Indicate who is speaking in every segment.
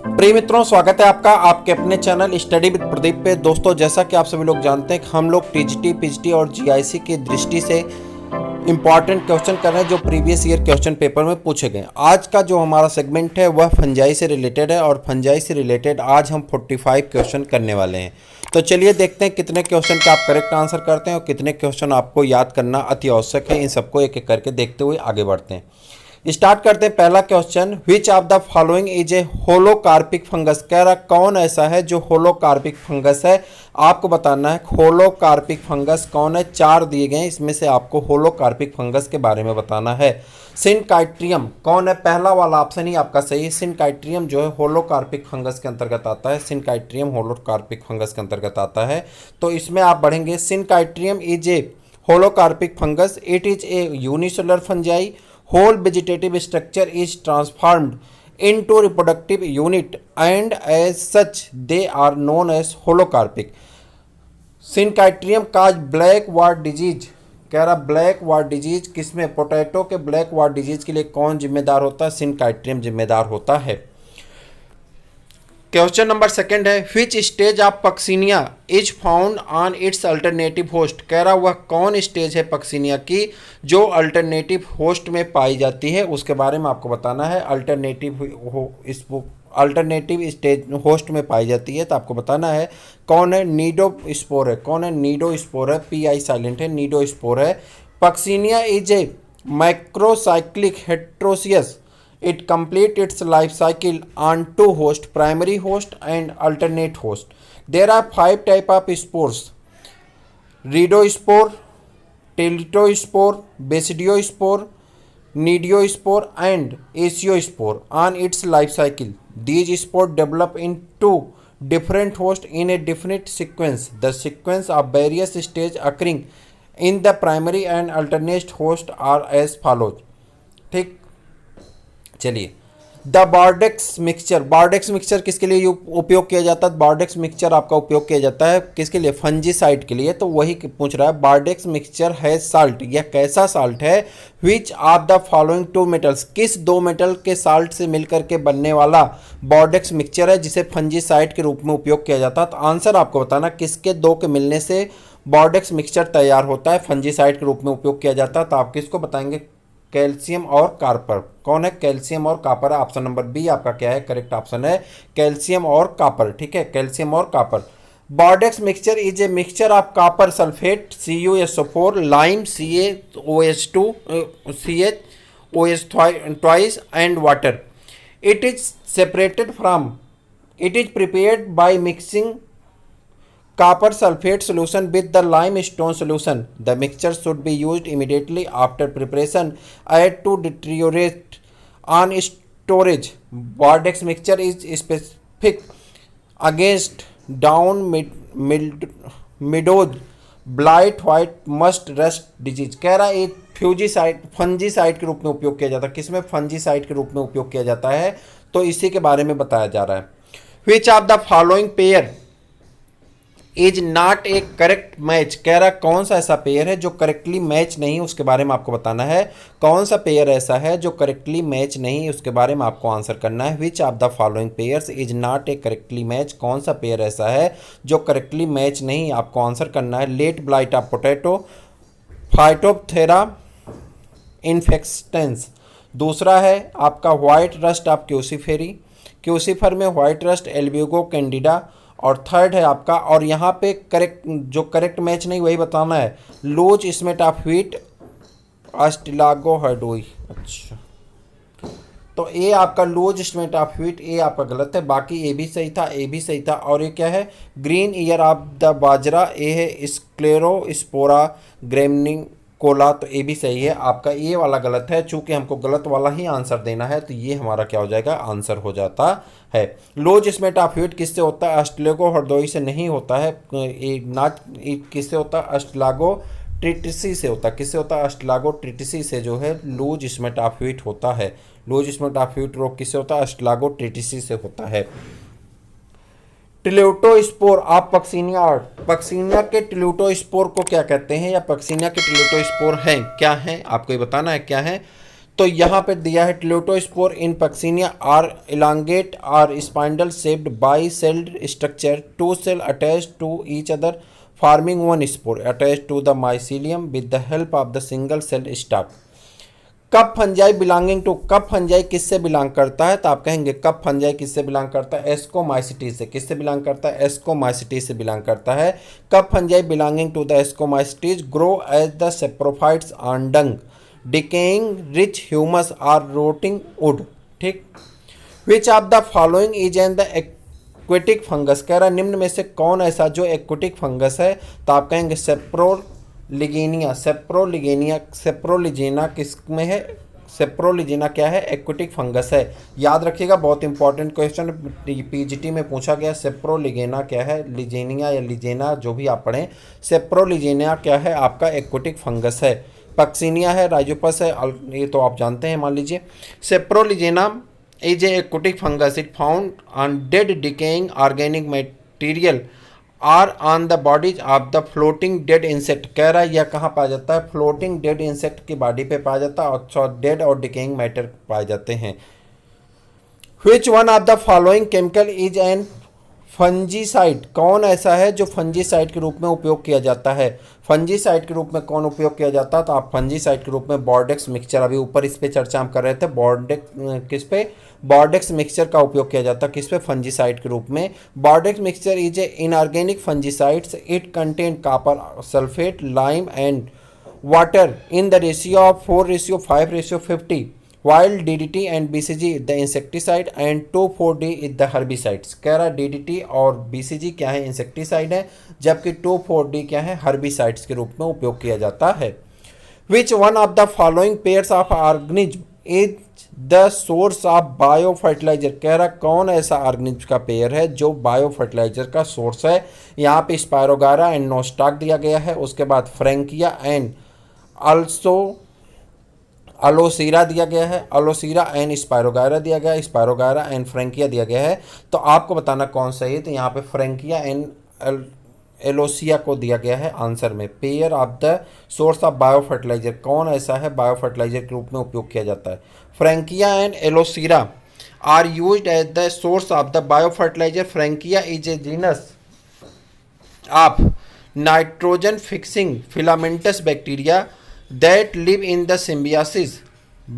Speaker 1: प्रिय मित्रों, स्वागत है आपका आपके अपने चैनल स्टडी विद प्रदीप पे। दोस्तों, जैसा कि आप सभी लोग जानते हैं कि हम लोग टीजीटी, पीजीटी और जीआईसी की दृष्टि से इंपॉर्टेंट क्वेश्चन कर रहे हैं जो प्रीवियस ईयर क्वेश्चन पेपर में पूछे गए। आज का जो हमारा सेगमेंट है वह फंजाई से रिलेटेड है और फंजाई से रिलेटेड आज हम 45 क्वेश्चन करने वाले हैं। तो चलिए देखते हैं कितने क्वेश्चन का आप करेक्ट आंसर करते हैं और कितने क्वेश्चन आपको याद करना अति आवश्यक है। इन सबको एक एक करके देखते हुए आगे बढ़ते हैं। स्टार्ट करते हैं। पहला question, which of the following is a holocarpic fungus. कह रहा कौन ऐसा है जो होलोकार्पिक फंगस है। आपको बताना है होलोकार्पिक फंगस कौन है। चार दिए गए हैं, इसमें से आपको होलोकार्पिक फंगस के बारे में बताना है। सिनकाइट्रियम कौन है। पहला वाला ऑप्शन ही आपका सही है। सिनकाइट्रियम जो है होलोकार्पिक फंगस के अंतर्गत आता है। सिनकाइट्रियम होलोकार्पिक फंगस के अंतर्गत आता है। तो इसमें आप बढ़ेंगे। Synchytrium is a holocarpic fungus. It is a unicellular fungi. Whole vegetative structure is transformed into reproductive unit and as such they are known as holocarpic. Syncytium cause black wart disease। कह रहा black ward disease किसमें, potato के black ward disease के लिए कौन जिम्मेदार होता है। सिनकाइट्रियम जिम्मेदार होता है। क्वेश्चन नंबर सेकंड है, which stage of Puccinia is found on it's alternative host. कह रहा वह कौन स्टेज है पक्सीनिया की जो अल्टरनेटिव होस्ट में पाई जाती है, उसके बारे में आपको बताना है। अल्टरनेटिव स्टेज होस्ट में पाई जाती है तो आपको बताना है कौन है। नीडोस्पोर है। कौन है, नीडोस्पोर है। पी आई साइलेंट है, नीडोस्पोर है। Puccinia is a macrocyclic heteroecious. It complete its life cycle on two hosts, primary host and alternate host. There are 5 type of spores: rhizospore, teletospore, basidiospore, nidiospore and aciospore. On its life cycle, these spores develop into different hosts in a definite sequence. The sequence of various stages occurring in the primary and alternate host are as follows. ठीक, चलिए। The Bordeaux mixture. Bordeaux mixture किसके लिए उपयोग किया जाता है। बार्डेक्स mixture आपका उपयोग किया जाता है किसके लिए, फंजीसाइड के लिए। तो वही पूछ रहा है, बार्डेक्स मिक्सचर है साल्ट, यह कैसा साल्ट है। Which of the following two metals, किस दो मेटल के साल्ट से मिलकर के बनने वाला बार्डेक्स मिक्सचर है जिसे फंजीसाइड के रूप में उपयोग किया जाता है। तो आंसर आपको बताना किसके दो के मिलने से बार्डेक्स मिक्सचर तैयार होता है, फंजीसाइड के रूप में उपयोग किया जाता है। तो आप किसको बताएंगे, कैल्शियम और कॉपर। कौन है, कैल्शियम और कॉपर। ऑप्शन नंबर बी आपका क्या है, करेक्ट ऑप्शन है कैल्शियम और कॉपर। ठीक है, कैल्शियम और copper. Bordeaux mixture is a mixture of copper sulphate CuSO4, lime CaOH2 CHOH twice and water. It is separated from, it is prepared by mixing copper sulfate solution with the limestone solution. The mixture should be used immediately after preparation as to deteriorate on storage. Bardex mixture is specific against down midose, blight, white must rust disease. कह रहा है फ्यूजीसाइड, fungicide के रूप में उपयोग किया जाता है। किसमें, फंजीसाइड के रूप में उपयोग किया जाता है। तो इसी के बारे में बताया जा रहा है। Which of the following pair is not A correct match. कह रहा कौन सा ऐसा पेयर है जो करेक्टली मैच नहीं, उसके बारे में आपको बताना है। कौन सा पेयर ऐसा है जो करेक्टली मैच नहीं, उसके बारे में आपको आंसर करना है। Which of the following pairs is not A correctly match. कौन सा पेयर ऐसा है जो करेक्टली मैच नहीं, आपको आंसर करना है। Late blight of potato, Phytophthora infestans. दूसरा है आपका white rust of Cruciferae, crucifer में व्हाइट रस्ट एल्ब्यूगो कैंडिडा। और थर्ड है आपका, और यहाँ पे करेक्ट मैच नहीं वही बताना है, loose smut of wheat Ustilago हर्डोई। अच्छा, तो ए आपका लूज स्मेट ऑफ व्हीट, ए आपका गलत है। बाकी ए भी सही था, ए भी सही था। और ये क्या है, ग्रीन ईयर ऑफ द बाजरा, ए है स्क्लेरोस्पोरा ग्रेमनिंग कोला। तो ये भी सही है, आपका ये वाला गलत है। चूंकि हमको गलत वाला ही आंसर देना है तो ये हमारा क्या हो जाएगा, आंसर हो जाता है। लोज स्मेट ऑफ व्हीट किससे होता है, अस्टिलागो हर्डोई से नहीं होता है। किससे होता है, अस्टिलागो ट्रिटिसी से होता है। किससे होता है, अस्टिलागो ट्रिटिसी से जो है लूज स्मेट ऑफ व्हीट होता है। लूज स्मेट ऑफ व्हीट रोग किससे होता है, अस्टिलागो ट्रिटिसी से होता है। टिल्यूटोस्पोर ऑफ पक्सीनिया। पक्सीनिया के टिल्यूटोस्पोर को क्या कहते हैं, या पक्सीनिया के टिल्यूटोस्पोर हैं क्या हैं, आपको ये बताना है क्या है। तो यहाँ पे दिया है teleutospore in Puccinia are elongate or spindle shaped bi celled structure, two cell attach to each other forming one spore attach to the mycelium with the help of the single cell stalk. Cup fungi belonging to, cup fungi किससे belong करता है? तो आप कहेंगे cup fungi किससे belong करता है? एस्कोमाइसिटी से। किससे बिलोंग करता है? एस्कोमाइसिटी से बिलोंग करता है। Cup fungi belonging to the ascomycetes grow as the saprophytes on dung decaying rich humus or rotting wood. ठीक। Which of the following is an the aquatic fungus, कह रहा निम्न में से कौन ऐसा जो एक्वेटिक फंगस है? तो आप कहेंगे सेप्रोलिगेनिया। सेप्रोलिजेना किस में है? सेप्रोलिजेना क्या है? एक्वेटिक फंगस है। याद रखिएगा, बहुत इंपॉर्टेंट क्वेश्चन पीजीटी में पूछा गया। सेप्रोलिगेना क्या है? लिजेनिया या लिजेना जो भी आप पढ़ें, सेप्रोलिजेनिया क्या है? आपका एक्वेटिक फंगस है। पक्सिनिया है, राइजोपस है, ये तो आप जानते हैं। मान लीजिए Saprolegnia is a aquatic fungus, it found on dead decaying organic material or on the bodies of the floating dead insect. कह रहा है यह कहाँ पाया जाता है? फ्लोटिंग डेड इंसेक्ट की बॉडी पे पाया जाता है और डेड और डिकेइंग मैटर पाए जाते हैं। Which one of the following chemical is an fungicide, कौन ऐसा है जो फंजीसाइड के रूप में उपयोग किया जाता है? फंजीसाइड के रूप में कौन उपयोग किया जाता है? तो आप फंजीसाइड के रूप में बॉर्डेक्स मिक्सचर, अभी ऊपर इस पे चर्चा हम कर रहे थे, किस पे? बॉर्डेक्स मिक्सचर का उपयोग किया जाता है। किस पे? फंजीसाइड के रूप में। Bordeaux mixture is A inorganic fungicides, it contain copper sulphate lime and water in the ratio of 4:5:50 while DDT and BCG the insecticide and 2,4-D is the herbicides। कह रहा DDT और BCG क्या है? Insecticide है, जबकि 2,4-D क्या है? Herbicides के रूप में उपयोग किया जाता है। Which one of the following pairs of organism is the source of biofertiliser? कह रहा कौन ऐसा ऑर्गेनिज्म का पेयर है जो बायोफर्टिलाइजर का सोर्स है? यहाँ पे स्पायरोगारा एंड नोस्टाक दिया गया है, उसके बाद फ्रैंकिया एंड आल्सो अलोसीरा दिया गया है, अलोसीरा एंड स्पायरोगायरा दिया गया है, स्पायरोगायरा एंड फ्रैंकिया दिया गया है। तो आपको बताना कौन सा है? तो यहाँ पे फ्रैंकिया एंड एलोसिया को दिया गया है आंसर में। Pair of the source of biofertiliser, कौन ऐसा है बायोफर्टिलाइजर के रूप में उपयोग किया जाता है? Frankia and Aulosira are used as the source of the biofertilizer. Frankia is a genus of nitrogen fixing filamentous bacteria that live in the symbiosis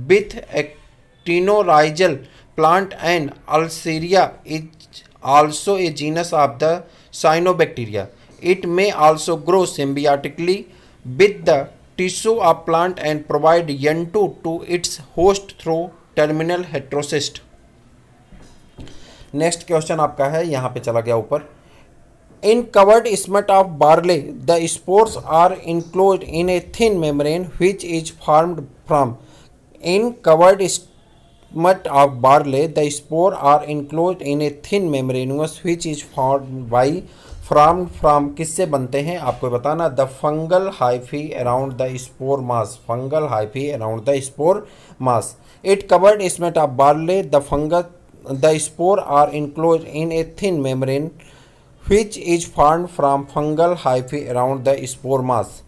Speaker 1: with actinorhizal plant, and Alceria is also a genus of the cyanobacteria. It may also grow symbiotically with the tissue of plant and provide N2 to its host through terminal heterocyst। Next question आपका है, यहाँ पे चला गया ऊपर। In covered smut of barley, the spores are enclosed in a thin membrane which is formed from. In covered smut of barley, the spores are enclosed in a thin membrane which is formed by from किससे बनते हैं आपको बताना? The fungal hyphae around the spore mass, fungal hyphae around the spore mass. It covered smut of barley, the spore are enclosed in a thin membrane which is formed from fungal hyphae around the spore mass.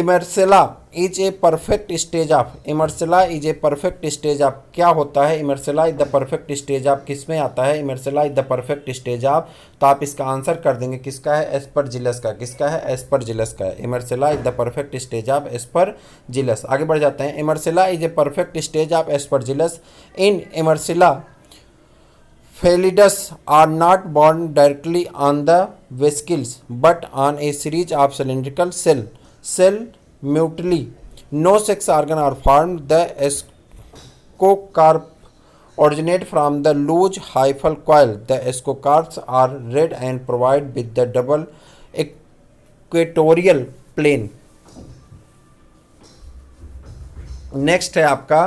Speaker 1: Emersella is a perfect stage of, Emersella is a perfect stage of, क्या होता है? Emersella is the perfect stage of किस में आता है? Emersella is the perfect stage of, तो आप इसका आंसर कर देंगे किसका है? एस्परजिलस का। किसका है? एस्परजिलस का है। Emersella is the perfect stage of Aspergillus. आगे बढ़ जाते हैं। Emersella is a perfect stage of aspergillus. In Emersella Phalidas are not born directly on the vesicles but on a series of cylindrical cell mutely. No sex organ are formed. The ascocarp originate from the loose hyphal coil. The ascocarps are red and provide with the double equatorial plane। Next है आपका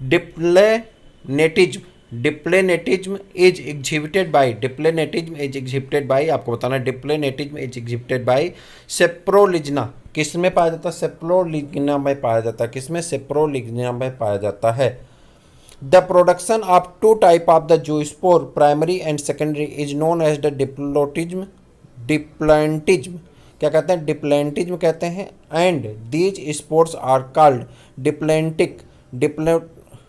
Speaker 1: डिप्लेनेटिज्म। डिप्लेनेटिज्म is exhibited by आपको बताना है डिप्लेनेटिज्म is exhibited by सेप्रोलिजना। किस में पाया जाता है? सेप्रोलिजना में पाया जाता है। किस में? सेप्रोलिजना में पाया जाता है। The production of two type of the zoospore primary and secondary is known as the diplanetism. Diplanetism क्या कहते हैं, डिप्लेंटिज्म कहते हैं। And these spores are called diplanetic.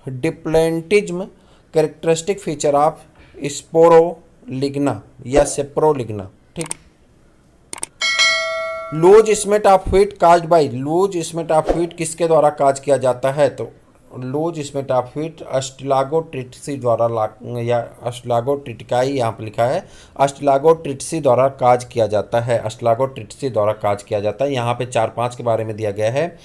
Speaker 1: Diplanetism characteristic feature of Saprolegnia या सेप्रोलिग्ना। ठीक। Loose smut of wheat caused by, loose smut of wheat किसके द्वारा cause किया जाता है, तो loose smut of wheat Ustilago tritici द्वारा या अस्टिलागोट्रिटिकाई यहाँ पर लिखा है, अस्टिलागोट्रिटिसी द्वारा काज किया जाता है, अस्टिलागोट्रिटिसी द्वारा काज किया जाता है। यहाँ पे 4-5 के बारे में दिया गया है।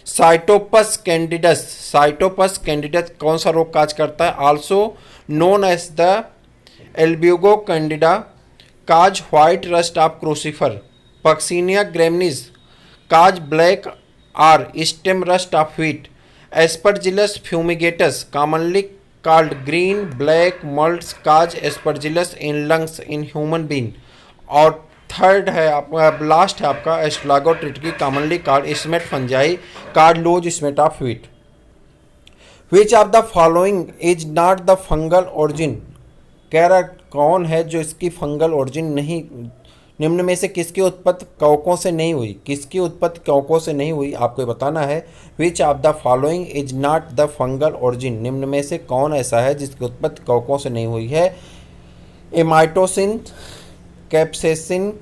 Speaker 1: साइटोपस कैंडिडस, साइटोपस कैंडिडस कौन सा रोग काज करता है, also known as the Albugo candida, cause white rust of crucifer, Puccinia graminis cause black or stem rust of wheat, Aspergillus fumigatus commonly called green black moulds cause Aspergillus in lungs in human being. और third है आपका, last है आपका Ustilago tritici commonly called smut fungi called loose smut of wheat. Which of the following is not the fungal origin, कह रहा कौन है जो इसकी फंगल ओरिजिन नहीं, निम्न में से किसकी उत्पत्ति कवकों से नहीं हुई, किसकी उत्पत्ति कवकों से नहीं हुई, आपको बताना है। Which of the following is not the fungal origin, निम्न में से कौन ऐसा है जिसकी उत्पत्ति कवकों से नहीं हुई है। एमाइटोसिन, कैप्सेसिन,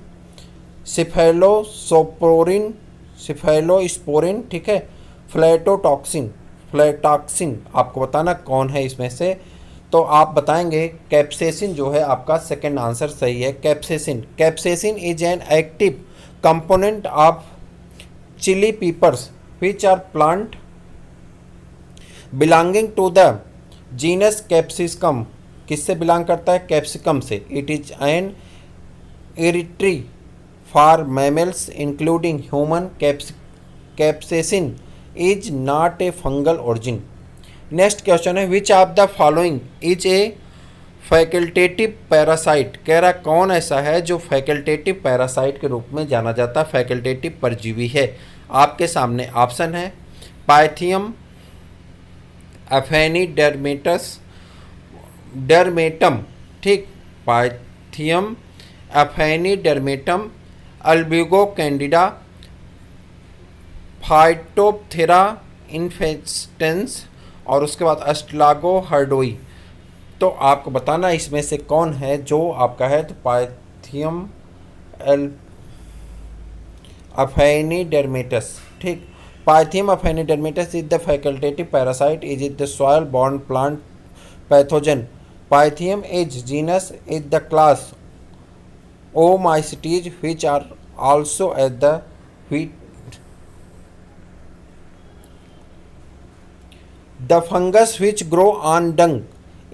Speaker 1: सिफेलोसोपोरिन, सिफेलोस्पोरिन, ठीक है, फ्लेटोटॉक्सिन, फ्लेटॉक्सिन, आपको बताना कौन है इसमें से। तो आप बताएंगे कैप्सेसिन जो है आपका सेकंड आंसर सही है, capsaicin. Capsaicin is an active component of chilli peppers which are plant belonging to the genus Capsicum, किससे बिलोंग करता है, कैप्सिकम से। It is an irritant for mammals including human, capsaicin is not a fungal origin. Next question है, which of the following is a facultative parasite, कह रहा कौन ऐसा है जो फैकल्टेटिव पैरासाइट के रूप में जाना जाता है, फैकल्टेटिव परजीवी है। आपके सामने ऑप्शन है पाइथियम एफेनिडर्मेटस, डर्मेटम, ठीक, पाइथियम एफेनिडर्मेटम, अल्ब्यूगो कैंडिडा, फाइटोप्थेरा इन्फेस्टेंस और उसके बाद अस्ट्लागो हर्डोई। तो आपको बताना इसमें से कौन है जो आपका है, तो पाइथियम एफेनिडर्मेटस, ठीक, Pythium aphanidermatum is the facultative parasite, is it the soil borne plant pathogen, Pythium is genus is the class Oomycetes which are also at the wheat। The fungus which grow on dung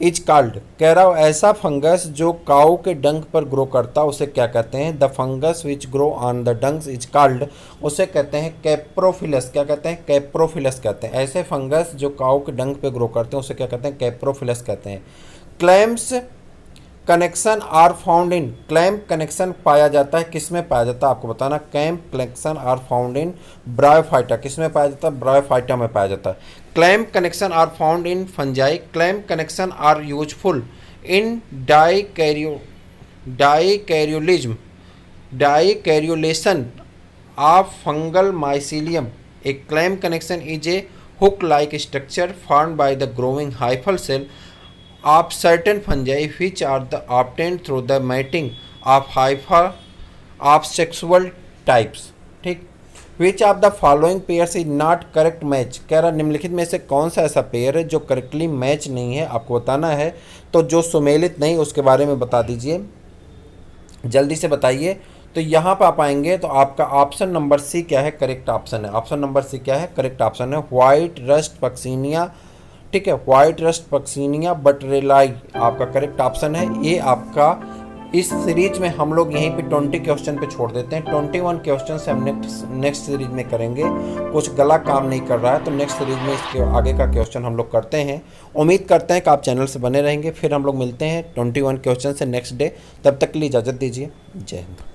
Speaker 1: is called, कह रहा हूँ ऐसा fungus जो काऊ के डंक पर grow करता उसे क्या कहते हैं, the fungus which grow on the dung is called, उसे कहते हैं कैप्रोफिलस, क्या कहते हैं, कैप्रोफिलस कहते हैं। ऐसे फंगस जो काऊ के डंक पे ग्रो करते हैं उसे क्या कहते हैं, कैप्रोफिलस कहते हैं। Clamps connection are found in, clamp connection पाया जाता है, किस में पाया जाता है आपको बताना, clamp connection are found in bryophyta, किस में पाया जाता है, ब्रायोफाइटा में पाया जाता है। Clamp connection are found in fungi, clamp connection are useful in dikaryotism, dikaryotisation of fungal mycelium. A clamp connection is a hook like structure formed by the growing hyphal cell of certain fungi which are obtained through the mating of hypha of sexual types, ठीक। which of the following pairs is not correct match, कह रहा निम्नलिखित में से कौन सा ऐसा pair है जो करेक्टली मैच नहीं है, आपको बताना है। तो जो सुमेलित नहीं उसके बारे में बता दीजिए, जल्दी से बताइए। तो यहाँ पर आप आएंगे तो आपका ऑप्शन नंबर सी क्या है, करेक्ट ऑप्शन है। ऑप्शन नंबर सी क्या है, करेक्ट ऑप्शन है, व्हाइट रस्ट पक्सीनिया, ठीक है, व्हाइट रस्ट पक्सीनिया बटरेलाई आपका करेक्ट ऑप्शन है। ये आपका इस सीरीज में हम लोग यहीं पे 20 क्वेश्चन पे छोड़ देते हैं। 21 क्वेश्चन से हम नेक्स्ट सीरीज में करेंगे। कुछ गला काम नहीं कर रहा है तो नेक्स्ट सीरीज में इसके आगे का क्वेश्चन हम लोग करते हैं। उम्मीद करते हैं कि आप चैनल से बने रहेंगे। फिर हम लोग मिलते हैं 21 क्वेश्चन से नेक्स्ट डे। तब तक के लिए इजाज़त दीजिए। जय हिंद।